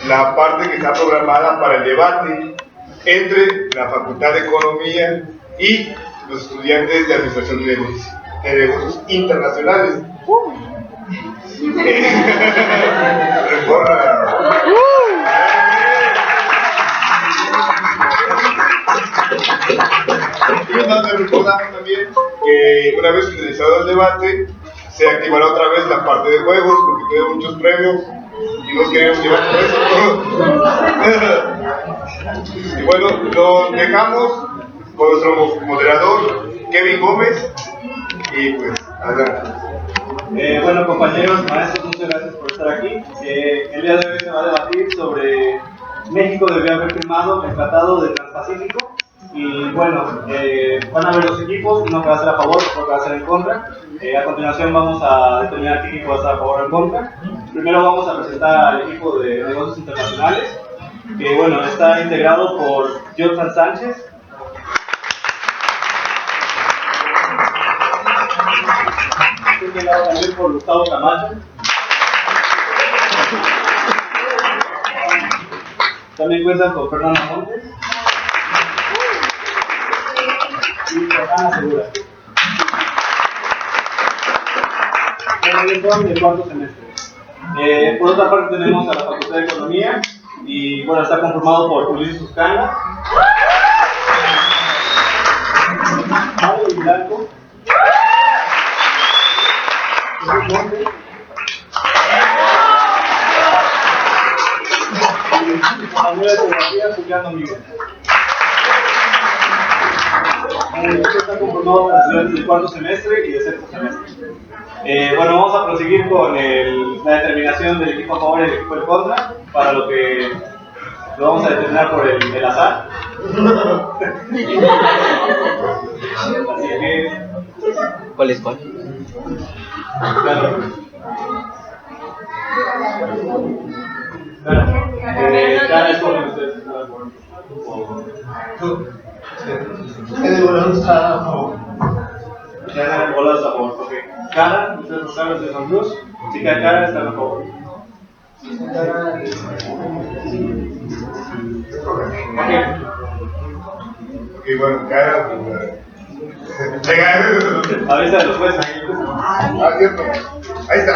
la parte que está programada para el debate entre la Facultad de Economía y los estudiantes de Administración de Negocios Internacionales. Y nos recordamos también que una vez finalizado el debate se activará otra vez la parte de juegos porque tenemos muchos premios y nos queremos llevar por eso. Y bueno, nos dejamos con nuestro moderador Kevin Gómez y pues adelante. Bueno, compañeros, maestros, muchas gracias por estar aquí. El día de hoy se va a debatir sobre México debió haber firmado el Tratado de Transpacífico. Y bueno, van a ver los equipos, uno que va a ser a favor, otro que va a ser en contra. A continuación vamos a determinar qué equipo va a estar a favor o en contra. Primero vamos a presentar al equipo de negocios internacionales, que bueno, está integrado por Jonathan Sánchez, integrado también por Gustavo Camacho, también cuentan con Fernando Montes y Ana Segura. De cuarto semestre. Por otra parte tenemos a la Facultad de Economía y bueno, está conformado por Ulises Suscana, Mario Blanco, Manuel de Geografía, Julián Domingo. Está conformado por estudiantes del cuarto semestre y de sexto semestre. Bueno, vamos a proseguir con la determinación del equipo a favor y del equipo en contra, para lo que lo vamos a determinar por el azar. Así que... ¿Cuál es cuál? Claro. Cada vez con ustedes están de acuerdo. El bolón está a favor. Cara, bolas a favor, ok. Cara, ustedes los cabros de San Cruz. Chica cara están a favor. Ok, bueno, cara. Avisa de los jueces. Cierto. Ahí está.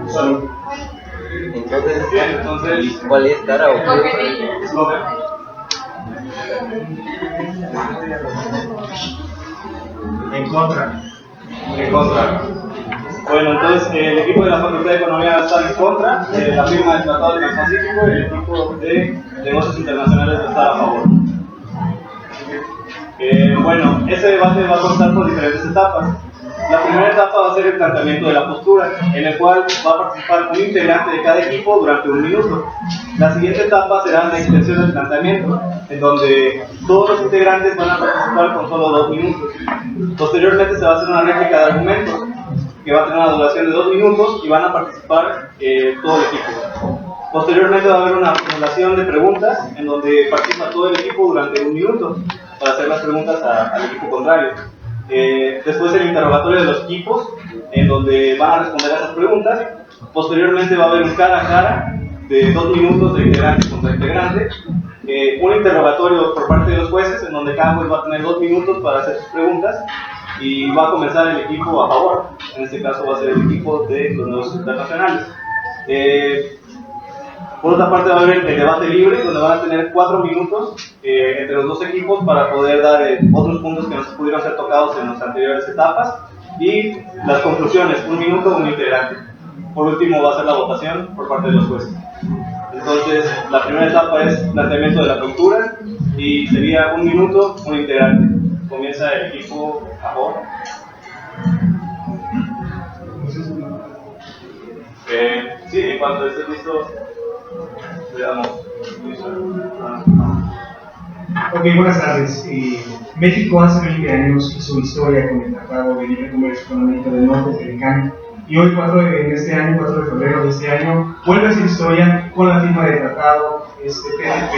Salud. Entonces, Bien, entonces. ¿cuál es cara o qué? Escoge. En contra. En contra. Bueno, entonces el equipo de la Facultad de Economía va a estar en contra de la firma del Tratado de Transpacífico y el equipo de Negocios Internacionales va a estar a favor. Bueno, ese debate va a constar por diferentes etapas. La primera etapa va a ser el planteamiento de la postura, en el cual va a participar un integrante de cada equipo durante 1 minuto. La siguiente etapa será la extensión del planteamiento, en donde todos los integrantes van a participar con solo 2 minutos. Posteriormente se va a hacer una réplica de argumentos, que va a tener una duración de 2 minutos y van a participar todo el equipo. Posteriormente va a haber una formulación de preguntas, en donde participa todo el equipo durante 1 minuto para hacer las preguntas al equipo contrario. Después el interrogatorio de los equipos, en donde van a responder a esas preguntas. Posteriormente va a haber un cara a cara de 2 minutos de integrante contra integrante. Un interrogatorio por parte de los jueces, en donde cada juez va a tener 2 minutos para hacer sus preguntas. Y va a comenzar el equipo a favor. En este caso va a ser el equipo de los negocios internacionales. Por otra parte va a haber el debate libre, donde van a tener 4 minutos entre los dos equipos para poder dar otros puntos que no se pudieron ser tocados en las anteriores etapas. Y las conclusiones, 1 minuto, un integrante. Por último va a ser la votación por parte de los jueces. Entonces, la primera etapa es planteamiento de la postura y sería 1 minuto, un integrante. Comienza el equipo a favor. Sí, en cuanto estés listo, le damos. Ok, buenas tardes. México hace 20 años hizo historia con el Tratado de Libre Comercio Económico del Norteamericano y hoy, 4 de febrero de este año, vuelve a hacer historia con la firma del tratado TPP.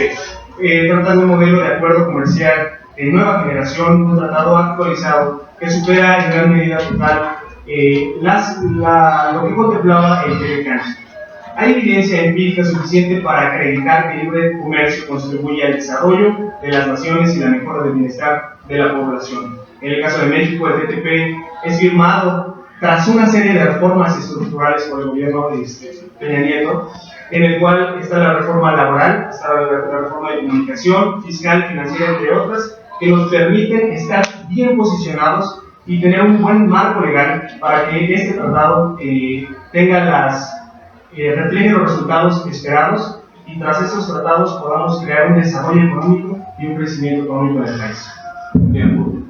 Trata de un modelo de acuerdo comercial de nueva generación, un tratado actualizado que supera en gran medida total lo que contemplaba el TLCAN. Hay evidencia empírica suficiente para acreditar que el libre comercio contribuye al desarrollo de las naciones y la mejora del bienestar de la población. En el caso de México, el TTP es firmado tras una serie de reformas estructurales por el gobierno de Peña Nieto, en el cual está la reforma laboral, está la reforma de comunicación, fiscal, financiera, entre otras, que nos permiten estar bien posicionados y tener un buen marco legal para que este tratado refleje los resultados esperados y tras esos tratados podamos crear un desarrollo económico y un crecimiento económico en el país. Bien.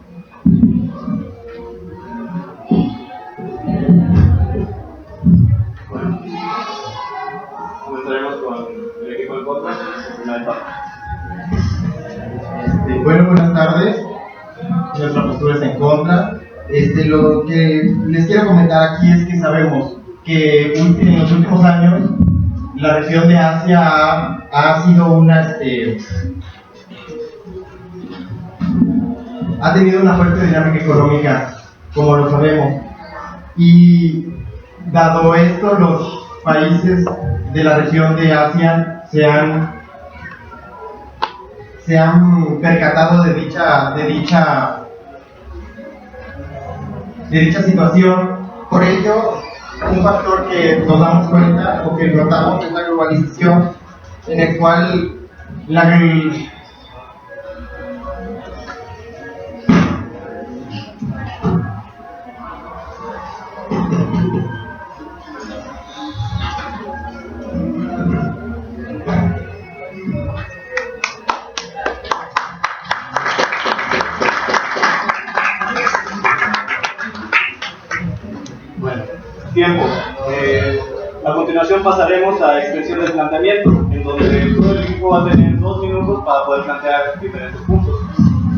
Bueno, comenzaremos con el equipo de contra, la primera etapa. Bueno, buenas tardes. Nuestra postura está en contra. Lo que les quiero comentar aquí es que sabemos que en los últimos años la región de Asia ha sido ha tenido una fuerte dinámica económica, como lo sabemos, y dado esto, los países de la región de Asia se han percatado de dicha situación. Por ello, un factor que nos damos cuenta o que notamos es la globalización, en el cual Tiempo. A continuación pasaremos a extensión del planteamiento, en donde todo el equipo va a tener 2 minutos para poder plantear diferentes puntos.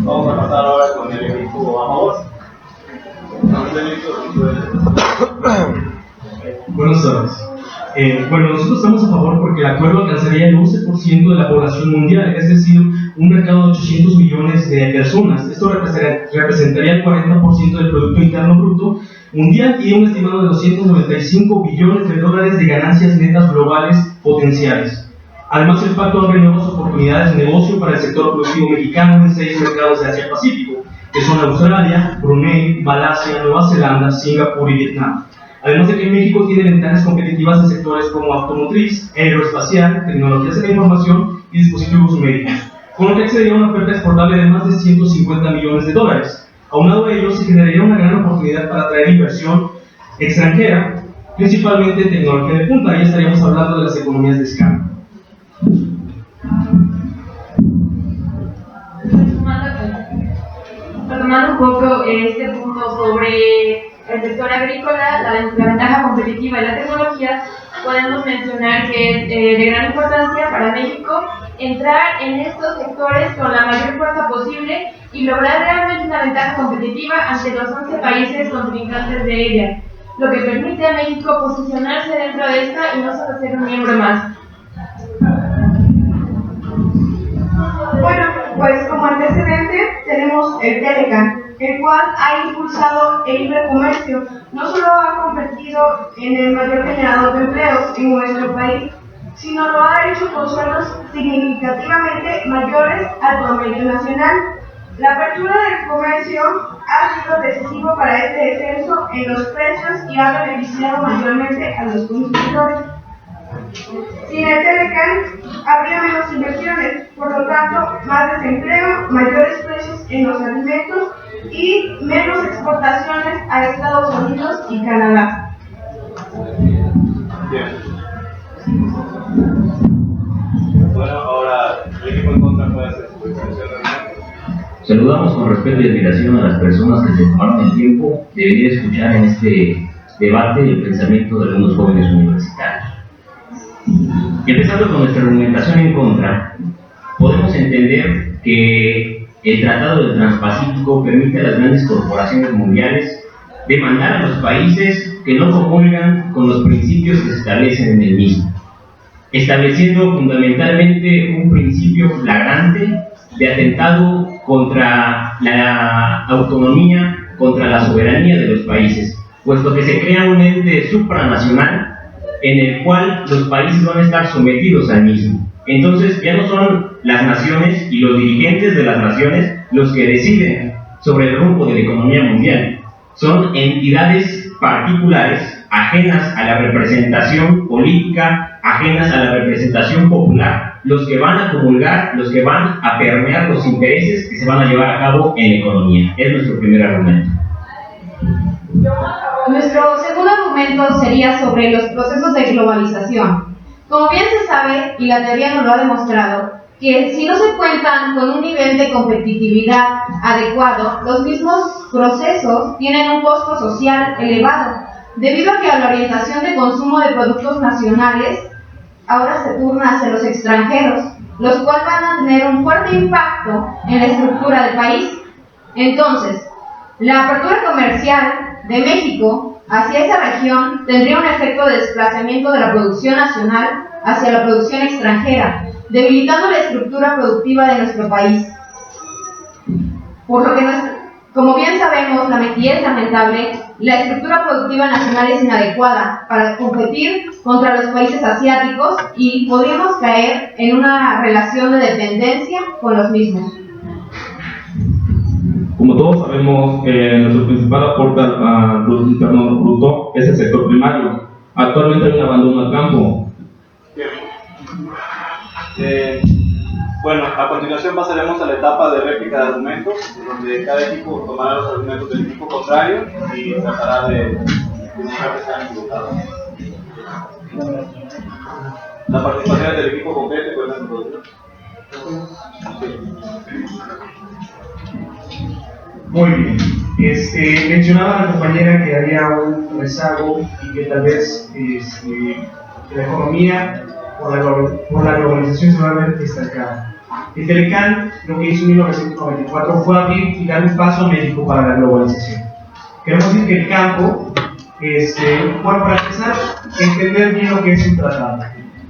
Vamos a pasar ahora con el equipo a favor. Buenas tardes. Nosotros estamos a favor porque el acuerdo alcanzaría el 11% de la población mundial, es decir, un mercado de 800 millones de personas. Esto representaría el 40% del Producto Interno Bruto mundial y un estimado de 295 billones de dólares de ganancias netas globales potenciales. Además, el pacto abre nuevas oportunidades de negocio para el sector productivo mexicano en 6 mercados de Asia-Pacífico, que son Australia, Brunei, Malasia, Nueva Zelanda, Singapur y Vietnam. Además de que México tiene ventajas competitivas en sectores como automotriz, aeroespacial, tecnologías de la información y dispositivos médicos, con lo que accedería a una oferta exportable de más de 150 millones de dólares. Aunado a ello, se generaría una gran oportunidad para atraer inversión extranjera, principalmente en tecnología de punta. Ahí estaríamos hablando de las economías de escala. Retomando un poco este punto sobre el sector agrícola, la ventaja competitiva y la tecnología, podemos mencionar que es de gran importancia para México entrar en estos sectores con la mayor fuerza posible y lograr realmente una ventaja competitiva ante los 11 países contrincantes de ella, lo que permite a México posicionarse dentro de esta y no solo ser un miembro más. Bueno, pues como antecedente tenemos el TLCAN, el cual ha impulsado el libre comercio. No solo ha convertido en el mayor generador de empleos en nuestro país, sino lo ha hecho con sueldos significativamente mayores al promedio nacional. La apertura del comercio ha sido decisivo para este descenso en los precios y ha beneficiado mayormente a los consumidores. Sin el TLCAN habría menos inversiones, por lo tanto, más desempleo, mayores precios en los alimentos y menos exportaciones a Estados Unidos y Canadá. Bien. Bueno, ahora el equipo en contra puede hacer su extensión realmente. Saludamos con respeto y admiración a las personas que se tomaron el tiempo de venir a escuchar en este debate el pensamiento de algunos jóvenes universitarios. Empezando con nuestra argumentación en contra, podemos entender que el Tratado del Transpacífico permite a las grandes corporaciones mundiales demandar a los países que no comulgan con los principios que se establecen en el mismo, estableciendo fundamentalmente un principio flagrante de atentado contra la autonomía, contra la soberanía de los países, puesto que se crea un ente supranacional en el cual los países van a estar sometidos al mismo. Entonces ya no son las naciones y los dirigentes de las naciones los que deciden sobre el rumbo de la economía mundial. Son entidades particulares ajenas a la representación política, ajenas a la representación popular, los que van a comulgar, los que van a permear los intereses que se van a llevar a cabo en la economía. Es nuestro primer argumento. Nuestro segundo argumento sería sobre los procesos de globalización. Como bien se sabe, y la teoría nos lo ha demostrado, que si no se cuentan con un nivel de competitividad adecuado, los mismos procesos tienen un costo social elevado, debido a que la orientación de consumo de productos nacionales ahora se turna hacia los extranjeros, los cuales van a tener un fuerte impacto en la estructura del país. Entonces, la apertura comercial de México hacia esa región tendría un efecto de desplazamiento de la producción nacional hacia la producción extranjera, debilitando la estructura productiva de nuestro país. Por lo que, como bien sabemos, y es lamentable, la estructura productiva nacional es inadecuada para competir contra los países asiáticos y podríamos caer en una relación de dependencia con los mismos. Como todos sabemos, nuestro principal aporte al Producto Interno Bruto es el sector primario. Actualmente hay un abandono al campo. Bueno, a continuación pasaremos a la etapa de réplica de argumentos, donde cada equipo tomará los argumentos del equipo contrario y tratará de demostrar que están equivocados. La participación del equipo completo y cuenta con Muy bien. Mencionaba la compañera que había un rezago y que tal vez la economía por la globalización se va a ver estancada. El Telecán lo que hizo en 1994 fue abrir y dar un paso a México para la globalización. Queremos decir que el campo, bueno, para empezar, entender bien lo que es un tratado.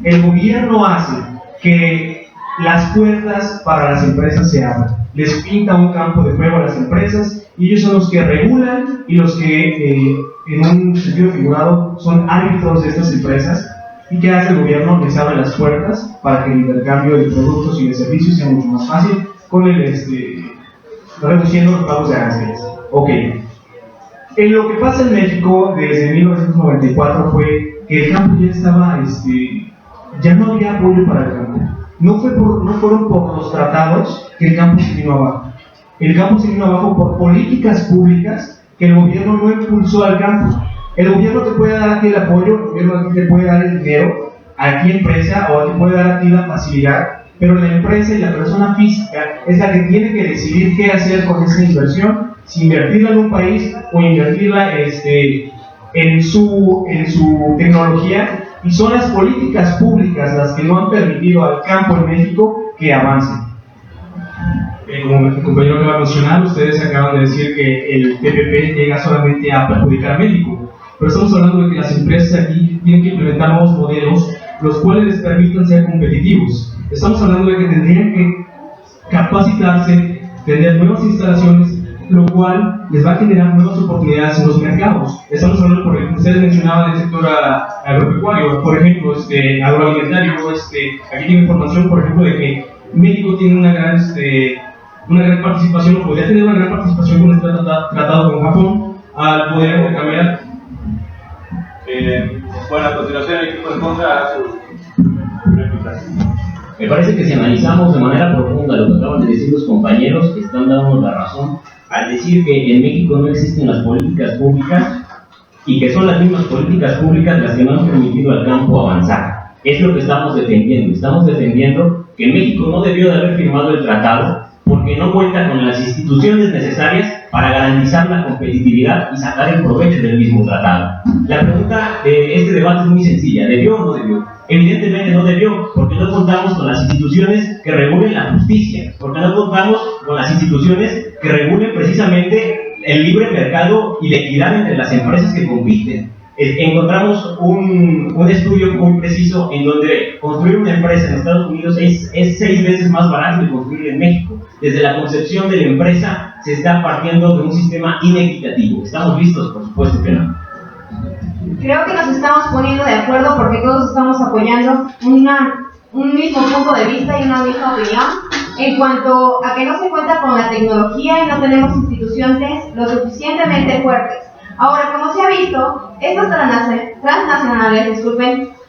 El gobierno hace que las puertas para las empresas se abran. Les pinta un campo de juego a las empresas y ellos son los que regulan y los que, en un sentido figurado, son árbitros de estas empresas. ¿Y qué hace el gobierno? Les abre las puertas para que el intercambio de productos y de servicios sea mucho más fácil, con reduciendo los pagos de aranceles. Ok. En lo que pasa en México desde 1994 fue que el campo ya estaba, ya no había apoyo para el campo. No fueron por los tratados que el campo se vino abajo. El campo se vino abajo por políticas públicas que el gobierno no impulsó al campo. El gobierno te puede dar a ti el apoyo, el gobierno te puede dar el dinero, a ti empresa, o te puede dar a ti la facilidad, pero la empresa y la persona física es la que tiene que decidir qué hacer con esa inversión, si invertirla en un país o invertirla en su tecnología, y son las políticas públicas las que no han permitido al campo en México que avance. Como el compañero acaba de mencionar, ustedes acaban de decir que el TPP llega solamente a perjudicar a México, pero estamos hablando de que las empresas aquí tienen que implementar nuevos modelos, los cuales les permitan ser competitivos. Estamos hablando de que tendrían que capacitarse, tener nuevas instalaciones, lo cual les va a generar nuevas oportunidades en los mercados. Estamos hablando, por ejemplo, ustedes mencionaban el sector agropecuario, por ejemplo, agroalimentario. Aquí tengo información, por ejemplo, de que México tiene una gran participación, o podría tener una gran participación con este tratado con Japón, al poder intercambiar. Bueno, a continuación el equipo en contra hará sus réplicas. Me parece que si analizamos de manera profunda lo que acaban de decir los compañeros, están dándonos la razón al decir que en México no existen las políticas públicas y que son las mismas políticas públicas las que no han permitido al campo avanzar. Es lo que estamos defendiendo. Estamos defendiendo que México no debió de haber firmado el tratado porque no cuenta con las instituciones necesarias para garantizar la competitividad y sacar el provecho del mismo tratado. La pregunta de este debate es muy sencilla: ¿debió o no debió? Evidentemente no debió, porque no contamos con las instituciones que regulen la justicia, porque no contamos con las instituciones que regulen precisamente el libre mercado y la equidad entre las empresas que compiten. Encontramos un estudio muy preciso en donde construir una empresa en Estados Unidos es 6 veces más barato que construir en México. Desde la concepción de la empresa se está partiendo de un sistema inequitativo. ¿Estamos listos? Por supuesto que no. Creo que nos estamos poniendo de acuerdo porque todos estamos apoyando un mismo punto de vista y una misma opinión en cuanto a que no se cuenta con la tecnología y no tenemos instituciones lo suficientemente fuertes. Ahora, como se ha visto, estas transnacionales,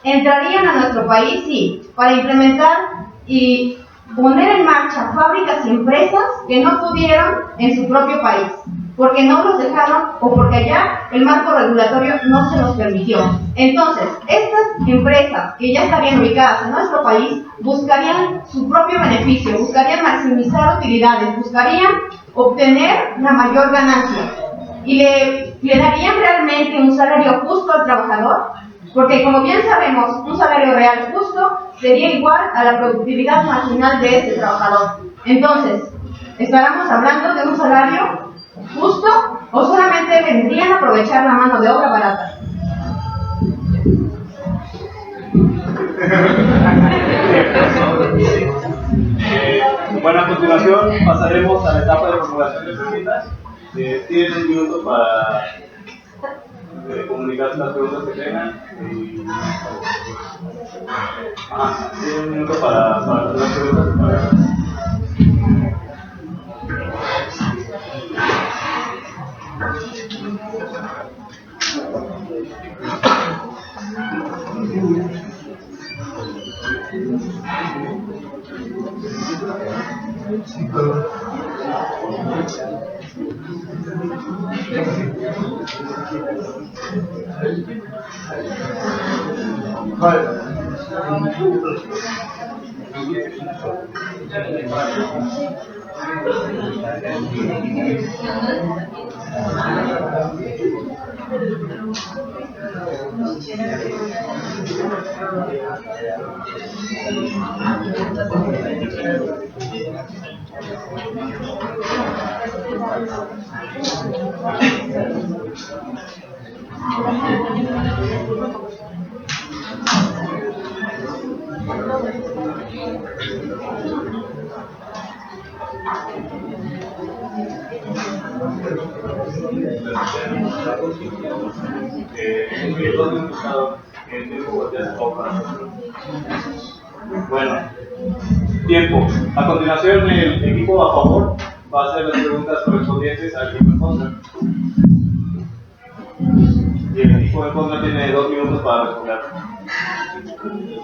entrarían a nuestro país, sí, para implementar y poner en marcha fábricas y empresas que no pudieron en su propio país, porque no los dejaron o porque allá el marco regulatorio no se los permitió. Entonces, estas empresas que ya estarían ubicadas en nuestro país buscarían su propio beneficio, buscarían maximizar utilidades, buscarían obtener la mayor ganancia y le darían realmente un salario justo al trabajador, porque como bien sabemos, un salario real justo sería igual a la productividad marginal de ese trabajador. Entonces, ¿estaremos hablando de un salario justo o solamente vendrían a aprovechar la mano de obra barata? Bueno, a continuación pasaremos a la etapa de formulación de preguntas. Tienen 10 minutos para comunicar las preguntas que tengan. Tienen un minuto para hacer las preguntas. Bueno, tiempo. A continuación, el equipo a favor va a hacer las preguntas correspondientes al equipo en contra. Y el equipo en contra tiene 2 minutos para responder.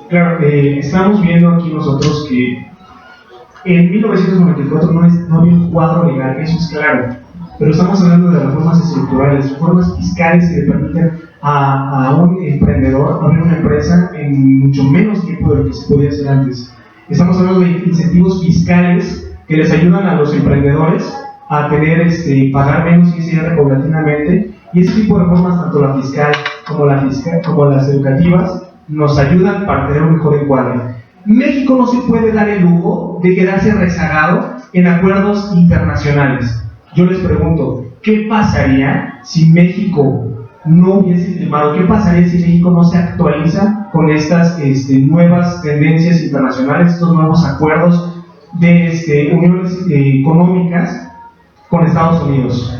Claro, estamos viendo aquí nosotros que en 1994 no había un cuadro legal, eso es claro, pero estamos hablando de reformas estructurales, reformas fiscales que le permiten a un emprendedor abrir una empresa en mucho menos tiempo de lo que se podía hacer antes. Estamos hablando de incentivos fiscales que les ayudan a los emprendedores a tener, pagar menos ISR paulatinamente, y ese tipo de reformas, tanto la fiscal como las educativas, nos ayudan para tener un mejor encuadre. México no se puede dar el lujo de quedarse rezagado en acuerdos internacionales. Yo les pregunto, ¿qué pasaría si México no hubiese firmado? ¿Qué pasaría si México no se actualiza con estas nuevas tendencias internacionales, estos nuevos acuerdos de uniones económicas con Estados Unidos?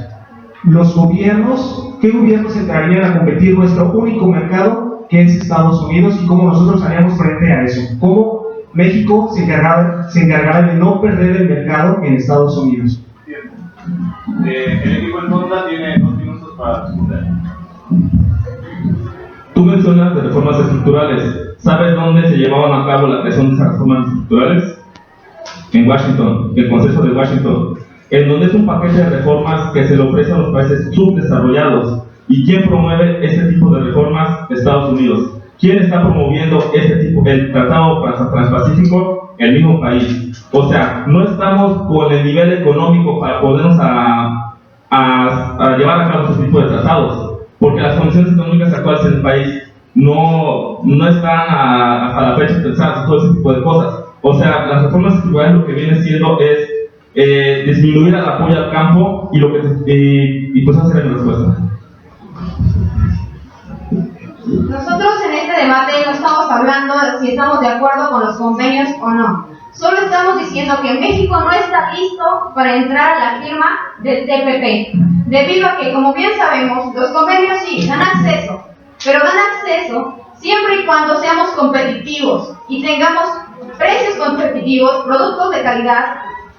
Los gobiernos, ¿qué gobiernos entrarían a competir nuestro único mercado, que es Estados Unidos, y cómo nosotros haríamos frente a eso? ¿Cómo México se encargará de no perder el mercado en Estados Unidos? El equipo en contra tiene 2 minutos para responder. Tú mencionas de reformas estructurales. ¿Sabes dónde se llevaban a cabo la creación de esas reformas estructurales? En Washington, el Consejo de Washington, en donde es un paquete de reformas que se le ofrece a los países subdesarrollados. ¿Y quién promueve este tipo de reformas? Estados Unidos. ¿Quién está promoviendo este tipo, el Tratado Transpacífico? El mismo país. O sea, no estamos con el nivel económico para podernos a llevar a cabo este tipo de tratados, porque las condiciones económicas actuales en el país no están hasta la fecha pensadas en todo ese tipo de cosas. O sea, las reformas estructurales lo que viene siendo es disminuir el apoyo al campo y pues hacer la respuesta. Nosotros en este debate no estamos hablando de si estamos de acuerdo con los convenios o no. Solo estamos diciendo que México no está listo para entrar a la firma del TPP, debido a que, como bien sabemos, los convenios sí dan acceso pero dan acceso siempre y cuando seamos competitivos y tengamos precios competitivos, productos de calidad,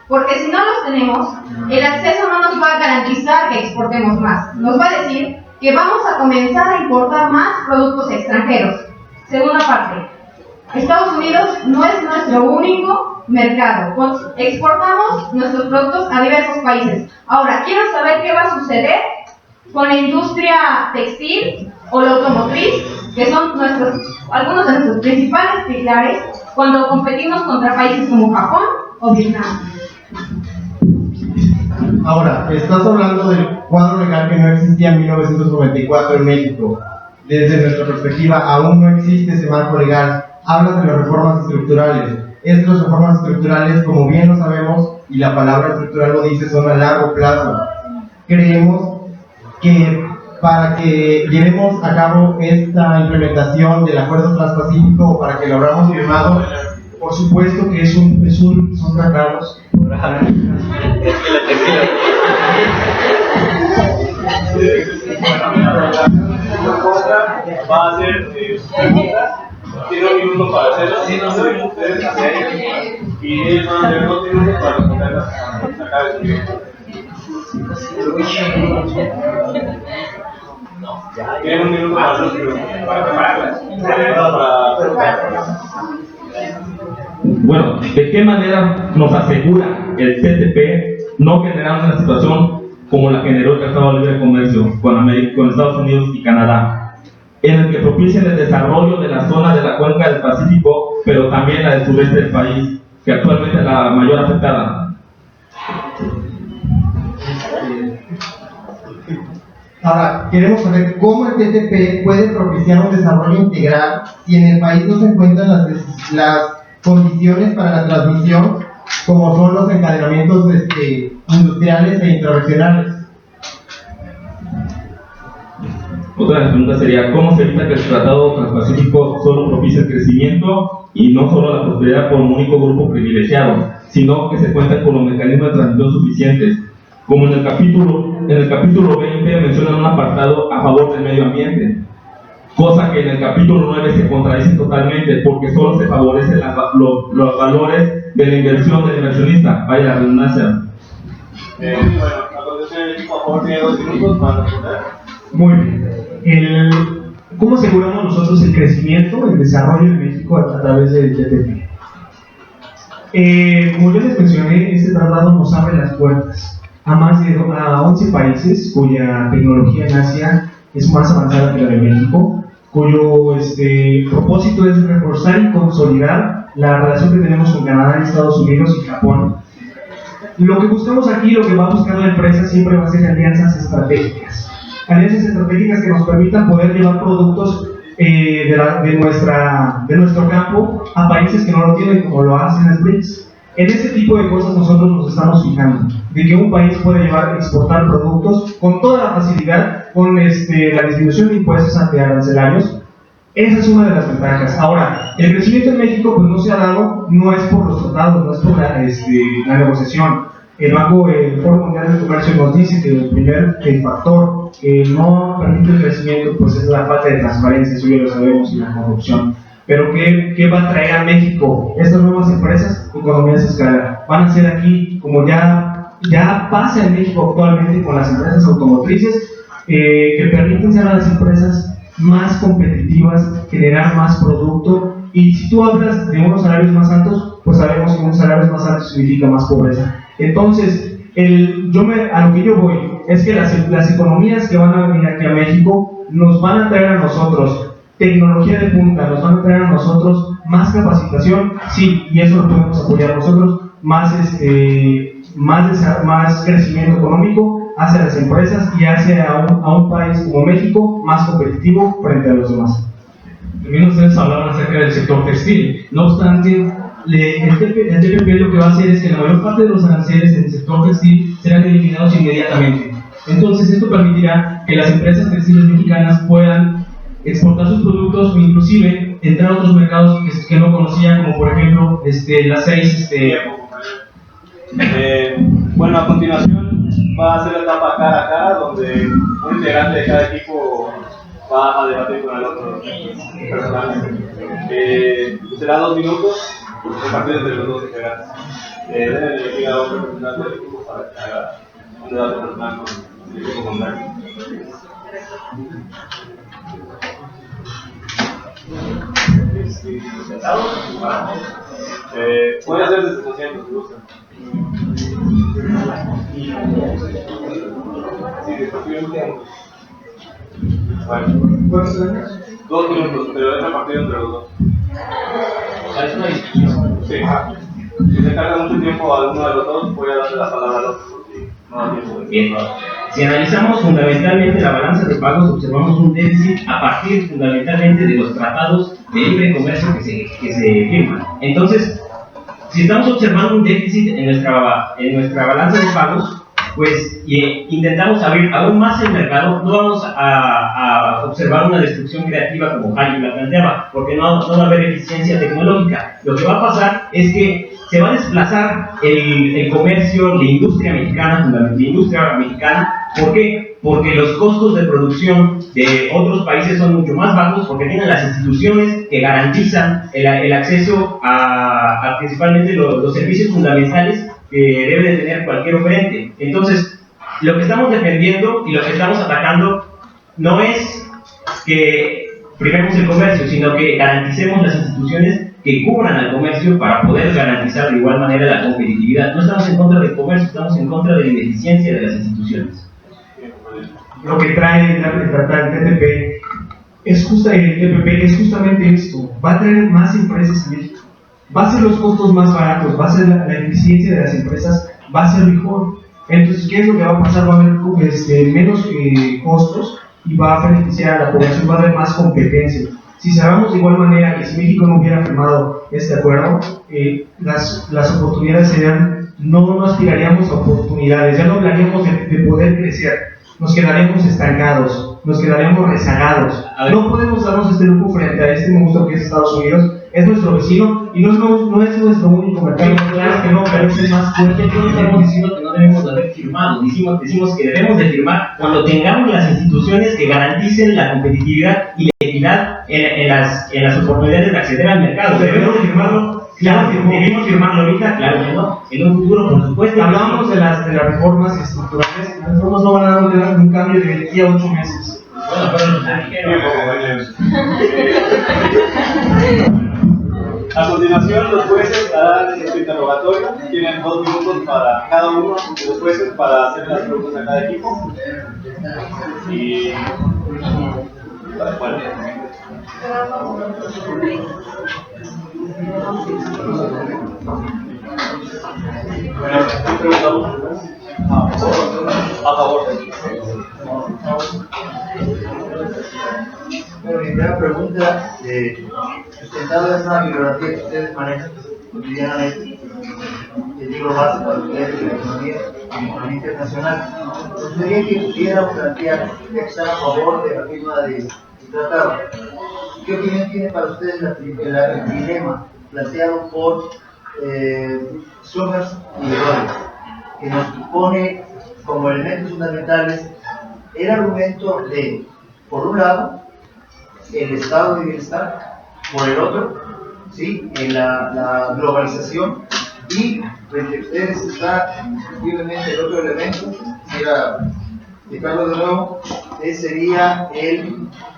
porque si no los tenemos, el acceso no nos va a garantizar que exportemos más. Nos va a decir que vamos a comenzar a importar más productos extranjeros. Segunda parte, Estados Unidos no es nuestro único mercado. Exportamos nuestros productos a diversos países. Ahora, quiero saber qué va a suceder con la industria textil o la automotriz, que son algunos de nuestros principales pilares cuando competimos contra países como Japón o Vietnam. Ahora, estás hablando del cuadro legal que no existía en 1994 en México. Desde nuestra perspectiva, aún no existe ese marco legal. Hablas de las reformas estructurales. Estas reformas estructurales, como bien lo sabemos, y la palabra estructural lo dice, son a largo plazo. Creemos que para que llevemos a cabo esta implementación del Acuerdo Transpacífico, para que lo habramos firmado, por supuesto que son tratados. Va a hacer preguntas. Tiene un minuto para hacerlo, si no se ven ustedes hacer y ellos van a tener 2 minutos para responderlas acá de su tiempo. Tienen 1 minuto para hacer para prepararlas. Bueno, ¿de qué manera nos asegura el TTP no generar una situación como la generó el Tratado de Libre Comercio con Estados Unidos y Canadá, en el que propicien el desarrollo de la zona de la cuenca del Pacífico, pero también la del sureste del país, que actualmente es la mayor afectada? Ahora, queremos saber cómo el TTP puede propiciar un desarrollo integral si en el país no se encuentran las condiciones para la transmisión, como son los encadenamientos industriales e intraregionales. Otra de las preguntas sería, ¿cómo se evita que el Tratado Transpacífico solo propicie el crecimiento y no solo la prosperidad por un único grupo privilegiado, sino que se cuenten con los mecanismos de transmisión suficientes? Como en el capítulo 20 mencionan un apartado a favor del medio ambiente, cosa que en el capítulo 9 se contradice totalmente, porque solo se favorecen los valores de la inversión del inversionista. Vaya la redundancia. Bueno, a continuación el equipo a favor tiene 2 minutos para responder. Muy bien. ¿Cómo aseguramos nosotros el crecimiento, el desarrollo de México a través del TTP? Como yo les mencioné, este tratado nos abre las puertas a más de 11 países cuya tecnología en Asia es más avanzada que la de México, cuyo propósito es reforzar y consolidar la relación que tenemos con Canadá, Estados Unidos y Japón. Lo que buscamos aquí, lo que va a buscar la empresa siempre va a ser alianzas estratégicas. Alianzas estratégicas que nos permitan poder llevar productos de nuestro campo a países que no lo tienen, como lo hacen las BRICS. En ese tipo de cosas nosotros nos estamos fijando, de que un país puede exportar productos con toda la facilidad, con la disminución de impuestos antiarancelarios. Esa es una de las ventajas. Ahora, el crecimiento en México pues no se ha dado, no es por los tratados, no es por la negociación. El Foro Mundial de Comercio nos dice que el primer factor que no permite el crecimiento pues es la falta de transparencia, eso ya lo sabemos, y la corrupción. Pero ¿qué va a traer a México? Estas nuevas empresas, economías de escala, van a ser aquí, como ya pasa en México actualmente con las empresas automotrices, que permiten ser a las empresas más competitivas, generar más producto. Y si tú hablas de unos salarios más altos, pues sabemos que unos salarios más altos significa más pobreza. Entonces, a lo que yo voy es que las economías que van a venir aquí a México nos van a traer a nosotros tecnología de punta, nos van a traer a nosotros más capacitación, sí, y eso lo podemos apoyar nosotros, más crecimiento económico hacia las empresas y hacia a un país como México más competitivo frente a los demás. También ustedes hablaban acerca del sector textil. No obstante, el TPP lo que va a hacer es que la mayor parte de los aranceles en el sector textil serán eliminados inmediatamente. Entonces, esto permitirá que las empresas textiles mexicanas puedan exportar sus productos o inclusive entrar a otros mercados que no conocían, como por ejemplo las 6. Bueno, a continuación va a ser la etapa cara a cara, donde un integrante de cada equipo va a debatir con el otro personal. Será 2 minutos repartidos entre los dos integrantes. Deben elegir a otro personal del equipo para que haga un debate personal con el equipo contrario. Puede hacer desde su asiento si gusta. Bueno, 2 minutos, pero es repartido entre los dos. ¿Es una discusión? Sí. Si se carga mucho tiempo a alguno de los dos, voy a darle la palabra al otro. No da tiempo. Bien. Si analizamos fundamentalmente la balanza de pagos, observamos un déficit a partir fundamentalmente de los tratados de libre comercio que se firman. Entonces, si estamos observando un déficit en nuestra balanza de pagos, pues intentamos abrir aún más el mercado, no vamos a observar una destrucción creativa como Harry la planteaba, porque no va a haber eficiencia tecnológica. Lo que va a pasar es que se va a desplazar el comercio, la industria mexicana, ¿por qué? Porque los costos de producción de otros países son mucho más bajos, porque tienen las instituciones que garantizan el acceso a principalmente los servicios fundamentales que debe de tener cualquier oferente. Entonces, lo que estamos defendiendo y lo que estamos atacando no es que primemos el comercio, sino que garanticemos las instituciones que cubran al comercio para poder garantizar de igual manera la competitividad. No estamos en contra del comercio, estamos en contra de la ineficiencia de las instituciones. Lo que trae el tratado del TPP es justamente esto, va a traer más empresas a México, va a ser los costos más baratos, va a ser la eficiencia de las empresas, va a ser mejor. Entonces, ¿qué es lo que va a pasar? Va a haber menos costos y va a beneficiar a la población, va a haber más competencia. Si sabemos de igual manera que si México no hubiera firmado este acuerdo, las oportunidades serían, no aspiraríamos a oportunidades, ya no hablaríamos de poder crecer, nos quedaremos estancados, nos quedaremos rezagados. No podemos darnos este lujo frente a este monstruo que es Estados Unidos, es nuestro vecino y no es nuestro único mercado. Claro que no, pero es más fuerte. No estamos diciendo que no debemos de haber firmado, decimos que debemos de firmar cuando tengamos las instituciones que garanticen la competitividad y la equidad en las oportunidades de acceder al mercado. Debemos de firmarlo. Claro, debemos firmarlo ahorita, claro que no. En un futuro, por supuesto. Hablamos de las reformas estructurales. Las reformas no van a dar un cambio de aquí a 8 meses. Bueno, pero A continuación, los jueces harán su interrogatorio. Tienen 2 minutos para cada uno de los jueces para hacer las preguntas a cada equipo. Y bueno. A favor. Bueno, mi primera pregunta, sustentado en esa bibliografía que ustedes manejan cotidianamente, el libro base para ustedes de la economía internacional, me gustaría que pudiéramos plantear que están a favor de la firma del tratado. ¿Qué opinión tiene para ustedes el dilema planteado por Summers y Rodríguez, que nos pone como elementos fundamentales el argumento de, por un lado, el estado de bienestar, por el otro, ¿sí? En la globalización, y frente a ustedes está efectivamente el otro elemento, quisiera explicarlo de nuevo, sería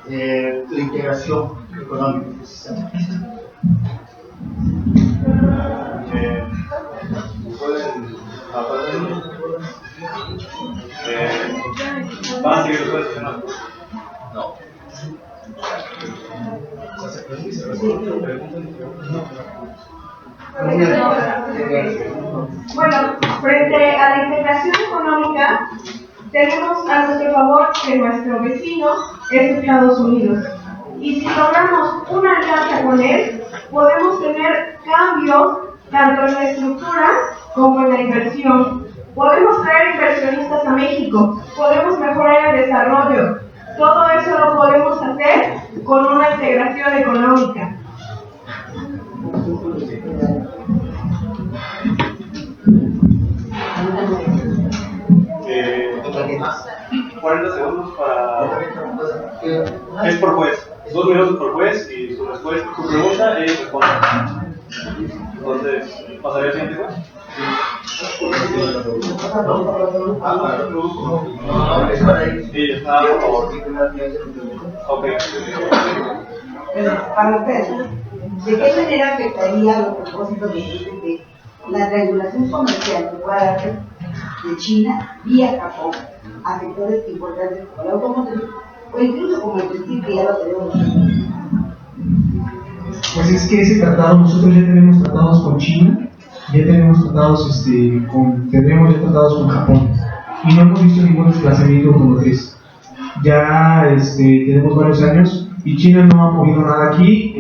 la integración económica, precisamente. ¿Van a seguir los jueces? no. Bueno, frente a la integración económica, tenemos a nuestro favor que nuestro vecino es Estados Unidos. Y si logramos una alianza con él, podemos tener cambios tanto en la estructura como en la inversión. Podemos traer inversionistas a México, podemos mejorar el desarrollo. Todo eso lo podemos hacer con una integración económica. 40 segundos para... Una Es por juez. 2 minutos por juez y su respuesta, su pregunta es responde. Entonces, ¿pasaría al siguiente juez? Sí, está, por favor. Ok. Para ustedes, ¿de qué manera afectaría los propósitos de la regulación comercial que pueda darse de China vía Japón a sectores importantes como la automotriz o incluso como el textil que ya lo tenemos? Pues es que ese tratado, nosotros ya tenemos tratados con China, ya tenemos tratados tendremos ya tratados con Japón y no hemos visto ningún desplazamiento automotriz. Ya tenemos varios años y China no ha movido nada aquí.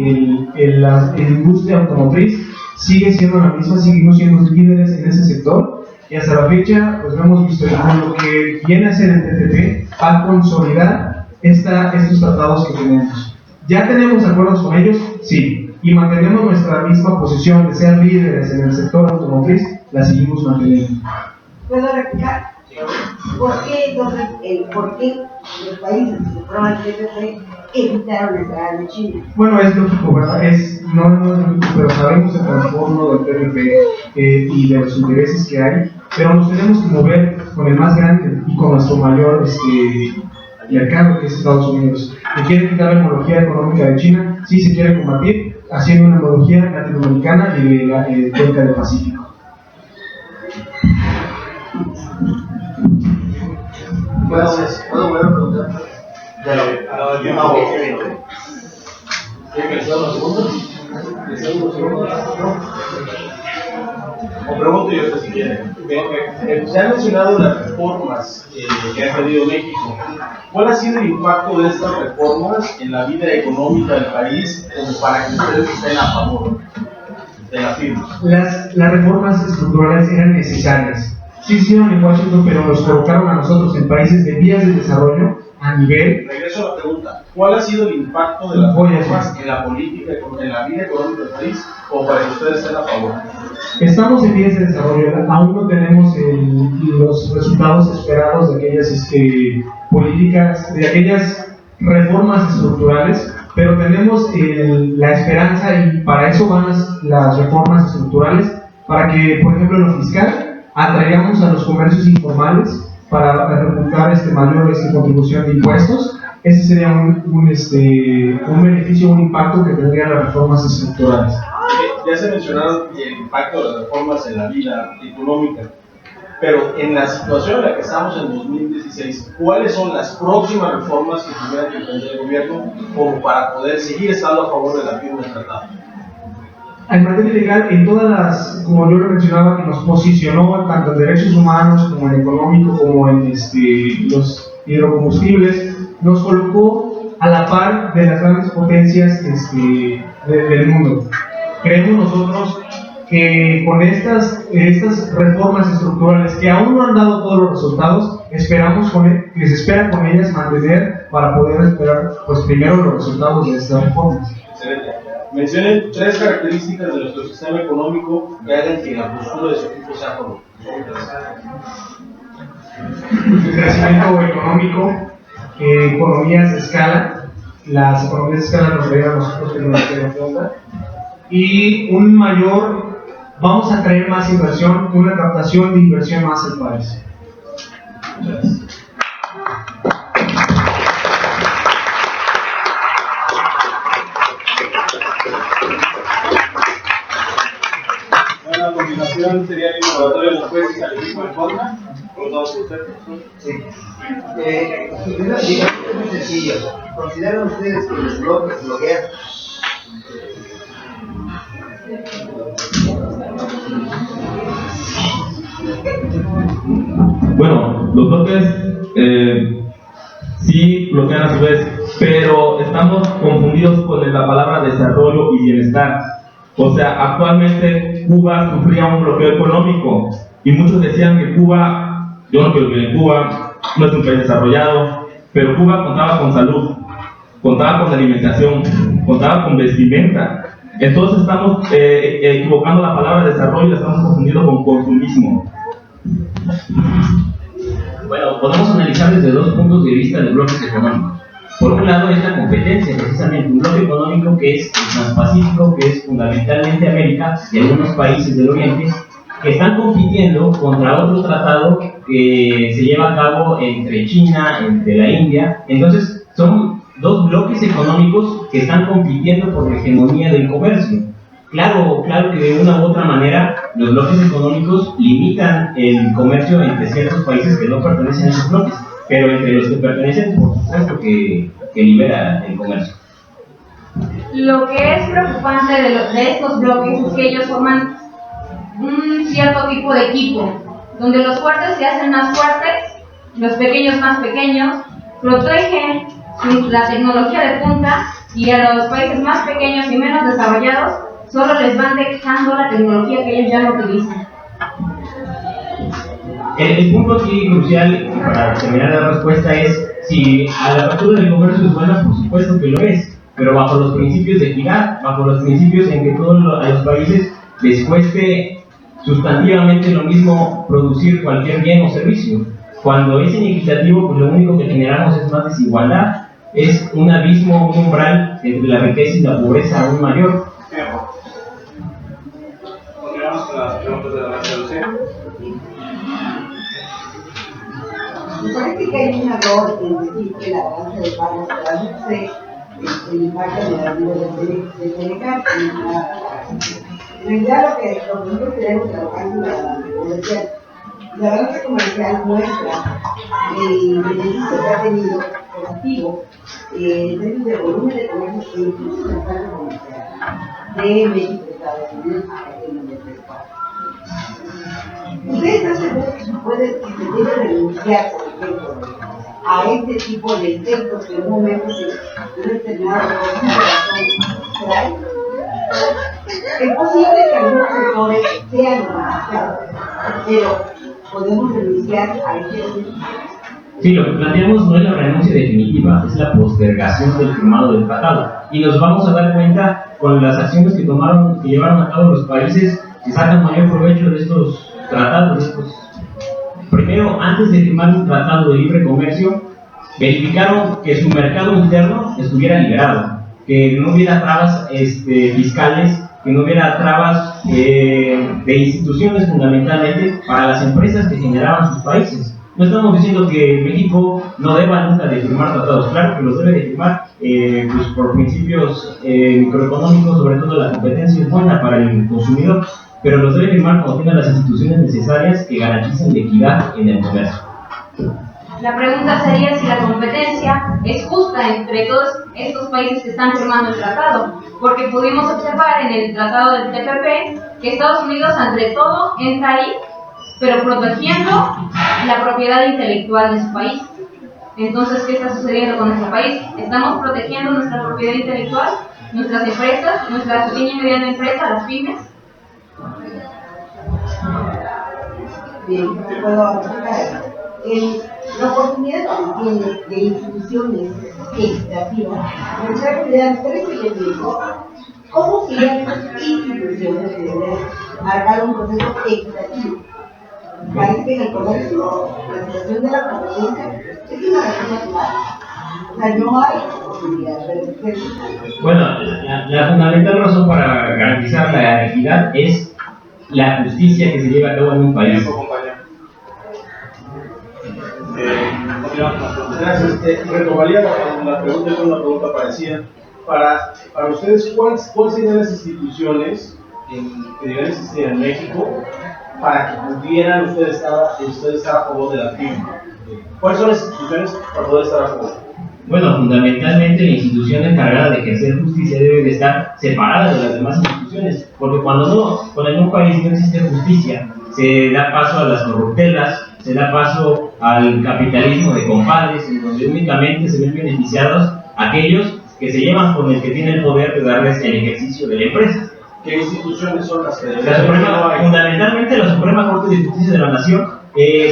La industria automotriz sigue siendo la misma, seguimos siendo líderes en ese sector y hasta la fecha pues no hemos visto lo que viene a ser el TTP al consolidar estos tratados que tenemos. ¿Ya tenemos acuerdos con ellos? Sí. Y mantenemos nuestra misma posición de ser líderes en el sector automotriz, la seguimos manteniendo. ¿Puedo replicar? ¿Por qué entonces los países que se prueban el TTP evitaron entrar en China? Bueno, es lógico, ¿verdad? No es lógico, pero sabemos el trastorno del TTP y de los intereses que hay, pero nos tenemos que mover con el más grande y con nuestro mayor mercado, que es Estados Unidos. ¿Se quiere quitar la homología económica de China? Sí, se quiere combatir haciendo una homología latinoamericana y de la cuenca del Pacífico. ¿Puedo volver a preguntar? O pregunto yo esto si quieren. Se han mencionado las reformas que ha pedido México. ¿Cuál ha sido el impacto de estas reformas en la vida económica del país como para que ustedes estén a favor de la firma? Las reformas estructurales eran necesarias. Sí, hicieron en Washington, pero nos colocaron a nosotros en países de vías de desarrollo a nivel. Regreso a la pregunta. ¿Cuál ha sido el impacto de las reformas en la política, en la vida económica del país, o para que ustedes estén a favor? Estamos en vías de desarrollo, aún no tenemos los resultados esperados de aquellas políticas, de aquellas reformas estructurales, pero tenemos la esperanza y para eso van las reformas estructurales, para que, por ejemplo, en lo fiscal, atraigamos a los comercios informales para reclutar mayor contribución de impuestos. Ese sería un beneficio, un impacto que tendrían las reformas estructurales. Ya se mencionaron el impacto de las reformas en la vida económica, pero en la situación en la que estamos en 2016, ¿cuáles son las próximas reformas que tuviera que emprender el gobierno como para poder seguir estando a favor de la firma del tratado? En materia legal, en todas las, como yo lo mencionaba, que nos posicionó tanto en derechos humanos como en económico, como en los hidrocombustibles, nos colocó a la par de las grandes potencias del mundo. Creemos nosotros que con estas reformas estructurales que aún no han dado todos los resultados, que se espera con ellas mantener para poder esperar primero los resultados de estas reformas. Excelente. Mencionen 3 características de nuestro sistema económico que hagan que la postura de su equipo sea por el crecimiento económico, economías de escala, las economías de escala nos ayudan a nosotros que nos den cuenta, y vamos a traer más inversión, una captación de inversión más al país. Gracias. Bueno, a continuación sería el interrogatorio de los jueces al equipo de contra. Preguntamos a usted. Sí. Primero, digamos, es muy sencillo. ¿Consideran ustedes que los bloques bloquean? Bueno, los bloques sí bloquean a su vez, pero estamos confundidos con la palabra desarrollo y bienestar. O sea, actualmente Cuba sufría un bloqueo económico y muchos decían que Cuba, yo no quiero vivir en Cuba, no es un país desarrollado, pero Cuba contaba con salud, contaba con alimentación, contaba con vestimenta. Entonces estamos equivocando la palabra desarrollo y la estamos confundiendo con consumismo. Bueno, podemos analizar desde 2 puntos de vista de bloques económicos. Por un lado es la competencia, precisamente un bloque económico que es el Transpacífico, que es fundamentalmente América y algunos países del Oriente, que están compitiendo contra otro tratado que se lleva a cabo entre China, entre la India. Entonces son dos bloques económicos que están compitiendo por la hegemonía del comercio. Claro que de una u otra manera los bloques económicos limitan el comercio entre ciertos países que no pertenecen a esos bloques, pero entre los que pertenecen, por supuesto que libera el comercio. Lo que es preocupante de estos bloques es que ellos forman un cierto tipo de equipo, donde los fuertes se hacen más fuertes, los pequeños más pequeños, protegen la tecnología de punta y a los países más pequeños y menos desarrollados solo les van dejando la tecnología que ellos ya no utilizan. El punto aquí crucial para terminar la respuesta es si a la apertura del comercio es buena, por supuesto que lo es, pero bajo los principios de equidad, bajo los principios en que todos a los países les cueste sustantivamente lo mismo producir cualquier bien o servicio. Cuando es inequitativo, pues lo único que generamos es más desigualdad, es un abismo, un umbral entre la riqueza y la pobreza aún mayor. Continuamos con las preguntas de la maestra Lucía. Me parece que hay un error en decir que la balanza de pagos traduce el impacto negativo del Telecán. En realidad lo que nosotros tenemos trabajando la balanza comercial muestra el beneficio que ha tenido positivo en términos de volumen de comercio e incluso de oferta comercial de México, Estados Unidos, Argentina y España. ¿Ustedes están seguros que se debe renunciar, por ejemplo, a este tipo de efectos que en un momento de un determinado razón trae? Es posible que algunos sectores sean beneficiados, pero podemos renunciar a este efecto. Sí, lo que planteamos no es la renuncia definitiva, es la postergación del firmado del tratado. Y nos vamos a dar cuenta con las acciones que llevaron a cabo los países que sacan mayor provecho de estos tratados. Primero, antes de firmar un tratado de libre comercio, verificaron que su mercado interno estuviera liberado, que no hubiera trabas fiscales, que no hubiera trabas de instituciones fundamentalmente para las empresas que generaban sus países. No estamos diciendo que México no deba nunca de firmar tratados, claro que los debe de firmar, pues por principios microeconómicos, sobre todo la competencia es buena para el consumidor, pero los debe firmar cuando tenga las instituciones necesarias que garanticen la equidad en el comercio. La pregunta sería si la competencia es justa entre todos estos países que están firmando el tratado, porque pudimos observar en el tratado del TPP que Estados Unidos ante todo entra ahí, pero protegiendo la propiedad intelectual de su país. Entonces, ¿qué está sucediendo con nuestro país? ¿Estamos protegiendo nuestra propiedad intelectual, nuestras empresas, nuestra pequeña y mediana empresa, las pymes? Bien, puedo explicar. La oportunidad que tiene de instituciones equitativas, nuestra realidad tres elementos. ¿Cómo serían esas instituciones que deben marcar un proceso equitativo? Parece que en el comercio la situación de la competencia es una razón natural. O sea, no hay posibilidad de... Bueno, la fundamental razón para garantizar la equidad es la justicia que se lleva a cabo en un país. Gracias. Retomaría la pregunta con una pregunta parecida. Para ustedes, ¿cuáles serían las instituciones que deberían existir en México para que pudieran ustedes estar a favor de la firma? ¿Cuáles son las instituciones para poder estar a favor? Bueno, fundamentalmente la institución encargada de ejercer justicia debe de estar separada de las demás instituciones, porque cuando en un país no existe justicia, se da paso a las corruptelas, se da paso al capitalismo de compadres, en donde únicamente se ven beneficiados aquellos que se llevan con el que tiene el poder de darles el ejercicio de la empresa. ¿Qué instituciones son las que fundamentalmente la Suprema Corte de Justicia de la Nación,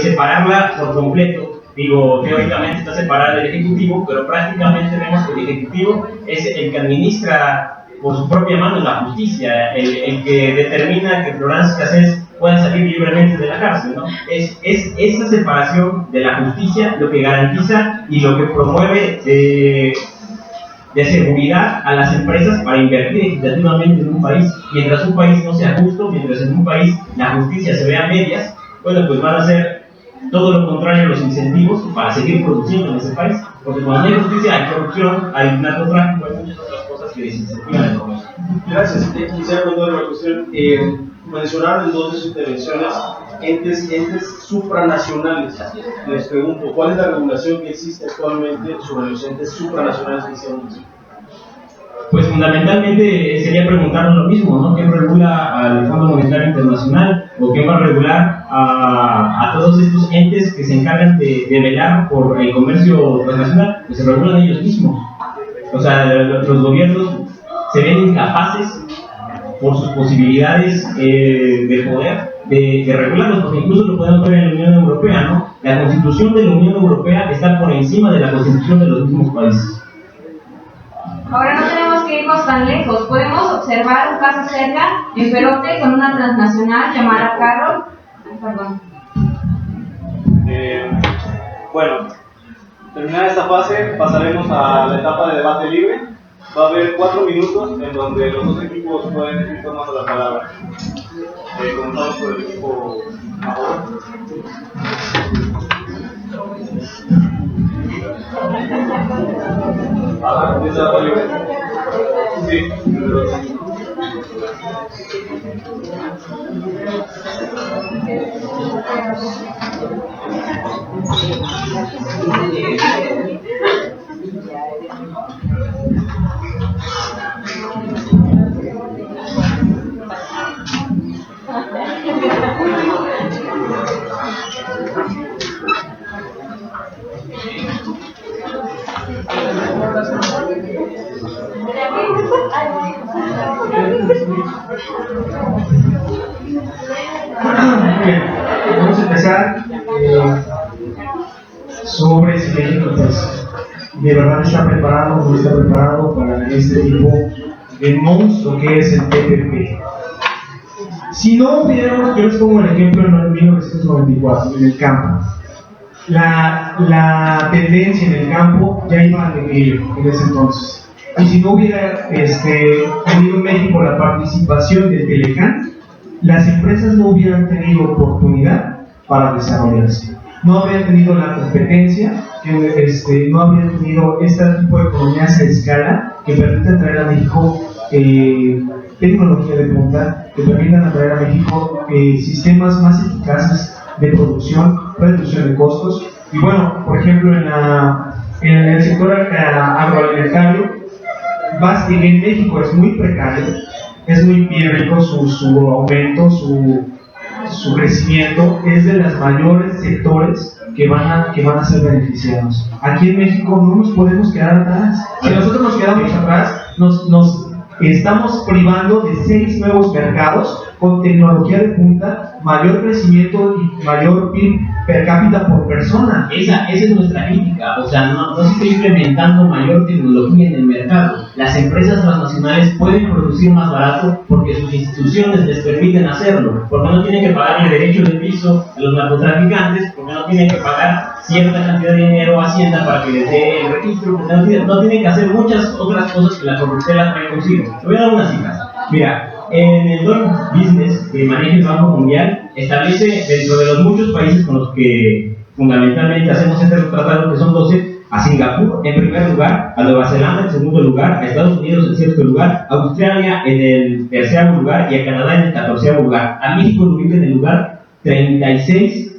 separarla por completo. Digo, teóricamente está separada del Ejecutivo, pero prácticamente vemos que el Ejecutivo es el que administra por su propia mano la justicia, el que determina que Florence Cassés puedan salir libremente de la cárcel, ¿no? Es esa separación de la justicia lo que garantiza y lo que promueve de seguridad a las empresas para invertir equitativamente en un país. Mientras un país no sea justo, mientras en un país la justicia se vea a medias, bueno, pues van a ser todo lo contrario a los incentivos para seguir produciendo en ese país. Porque cuando hay justicia hay corrupción, hay narcotráfico, hay muchas otras cosas que desincentivan el comercio. Gracias. Quisiera preguntar una cuestión. Mencionaron en dos de sus intervenciones entes supranacionales. Les pregunto, ¿cuál es la regulación que existe actualmente sobre los entes supranacionales que hicieron? Pues fundamentalmente sería preguntarnos lo mismo, ¿no? ¿Quién regula al Fondo Monetario Internacional o quién va a regular a todos estos entes que se encargan de velar por el comercio internacional? Pues se regulan ellos mismos. O sea, los gobiernos se ven incapaces por sus posibilidades de poder de regularlos, porque incluso lo podemos ver en la Unión Europea, ¿no? La Constitución de la Unión Europea está por encima de la Constitución de los mismos países. Ahora no tenemos que irnos tan lejos. Podemos observar un caso cerca en Perote con una transnacional llamada Carroll. Perdón. Bueno, terminada esta fase, pasaremos a la etapa de debate libre. Va a haber 4 minutos en donde los dos equipos pueden ir tomando la palabra. Comenzamos por el equipo a favor. ¿Empieza la libre? Sí. Vamos a empezar sobre si México pues, de verdad está preparado o no está preparado para este tipo de monstruo que es el TPP. Si no hubiéramos, yo les pongo el ejemplo en 1994, en el campo. La tendencia en el campo ya iba a declive en ese entonces. Y si no hubiera tenido en México la participación del Telecán, las empresas no hubieran tenido oportunidad para desarrollarse. No habrían tenido la competencia, no habrían tenido este tipo de economías a escala que permitan traer a México tecnología de punta, que permitan atraer a México sistemas más eficaces de producción, reducción de costos. Y bueno, por ejemplo, en el sector agroalimentario, en México es muy precario, es muy bien rico su aumento, su crecimiento, es de los mayores sectores que van a ser beneficiados. Aquí en México no nos podemos quedar atrás. Si nosotros nos quedamos atrás, nos estamos privando de 6 nuevos mercados con tecnología de punta, mayor crecimiento y mayor PIB per cápita por persona. Esa es nuestra crítica, o sea, no se está implementando mayor tecnología en el mercado. Las empresas transnacionales pueden producir más barato porque sus instituciones les permiten hacerlo, porque no tienen que pagar el derecho de piso a los narcotraficantes, porque no tienen que pagar cierta cantidad de dinero a Hacienda para que les dé el registro, porque no tienen que hacer muchas otras cosas que la corrupción trae consigo. Te voy a dar unas cifras. Mira, en el Doing Business que maneja el Banco Mundial, establece dentro de los muchos países con los que fundamentalmente hacemos este tratado, que son 12, a Singapur en primer lugar, a Nueva Zelanda en segundo lugar, a Estados Unidos en sexto lugar, a Australia en el tercer lugar y a Canadá en el 14º lugar. A México lo ubica en el lugar 36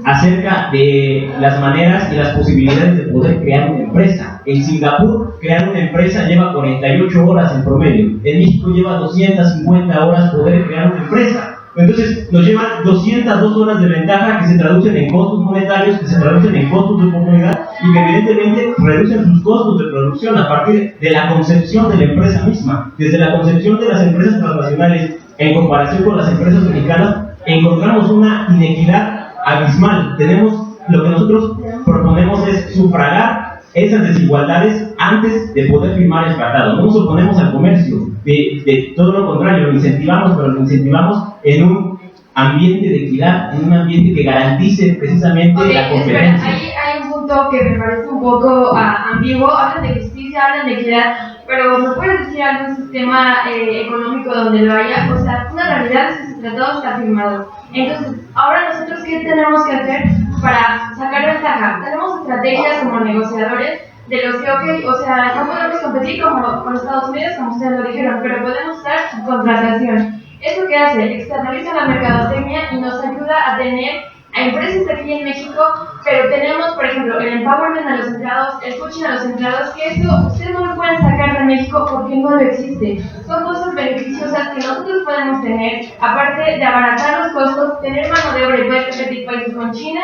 acerca de las maneras y las posibilidades de poder crear una empresa. En Singapur, crear una empresa lleva 48 horas en promedio. En México lleva 250 horas poder crear una empresa. Entonces, nos llevan 202 horas de ventaja que se traducen en costos monetarios, que se traducen en costos de oportunidad y que evidentemente reducen sus costos de producción a partir de la concepción de la empresa misma. Desde la concepción de las empresas transnacionales en comparación con las empresas mexicanas, encontramos una inequidad abismal. Lo que nosotros proponemos es sufragar esas desigualdades antes de poder firmar el tratado. No nos oponemos al comercio, de todo lo contrario, lo incentivamos, pero lo incentivamos en un ambiente de equidad, en un ambiente que garantice precisamente la competencia. Ahí hay un punto que me parece un poco ambiguo. Hablan de justicia, hablan de equidad, pero ¿me puedes decir algún sistema económico donde lo haya? O sea, una realidad es que ese tratado está firmado. Entonces, ahora nosotros, ¿qué tenemos que hacer para sacar ventaja? Tenemos estrategias como negociadores de los que, ok, o sea, no podemos competir como con Estados Unidos, como ustedes lo dijeron, pero podemos usar subcontratación. ¿Eso qué hace? Externaliza la mercadotecnia y nos ayuda a tener a empresas aquí en México, pero tenemos, por ejemplo, el empowerment a los empleados, el coaching a los empleados, que esto ustedes no lo pueden sacar de México porque no lo existe. Son cosas beneficiosas que nosotros podemos tener, aparte de abaratar los costos, tener mano de obra y poder competir países con China,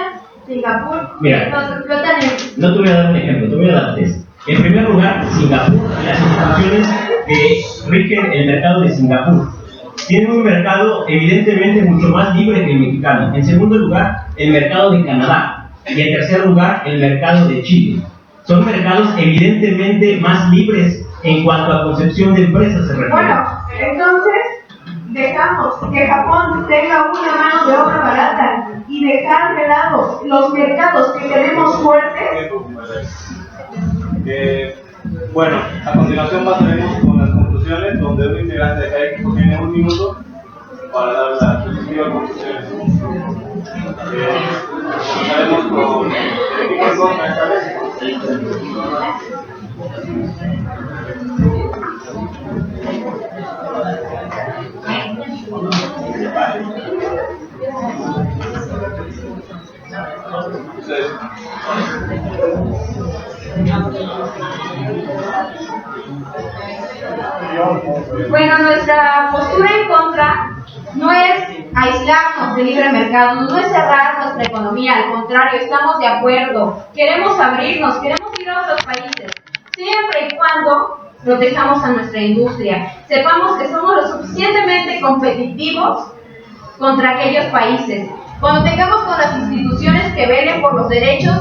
Singapur, Mira, nos explotan en... no te voy a dar un ejemplo, te voy a dar tres. En primer lugar, Singapur y las instituciones que rigen el mercado de Singapur tienen un mercado evidentemente mucho más libre que el mexicano. En segundo lugar, el mercado de Canadá. Y en tercer lugar, el mercado de Chile. Son mercados evidentemente más libres en cuanto a concepción de empresas se refiere. Bueno, entonces dejamos que Japón tenga una mano de obra barata y dejar de lado los mercados que tenemos fuertes. Bueno, a continuación pasaremos con las conclusiones, donde un integrante de cada equipo tiene 1 minuto para dar las respectivas conclusiones. Comenzaremos con el equipo en contra esta vez. Bueno, nuestra postura en contra no es aislarnos del libre mercado, no es cerrar nuestra economía, al contrario, estamos de acuerdo, queremos abrirnos, queremos ir a otros países, siempre y cuando protejamos a nuestra industria, sepamos que somos lo suficientemente competitivos contra aquellos países. Cuando tengamos con las instituciones que velen por los derechos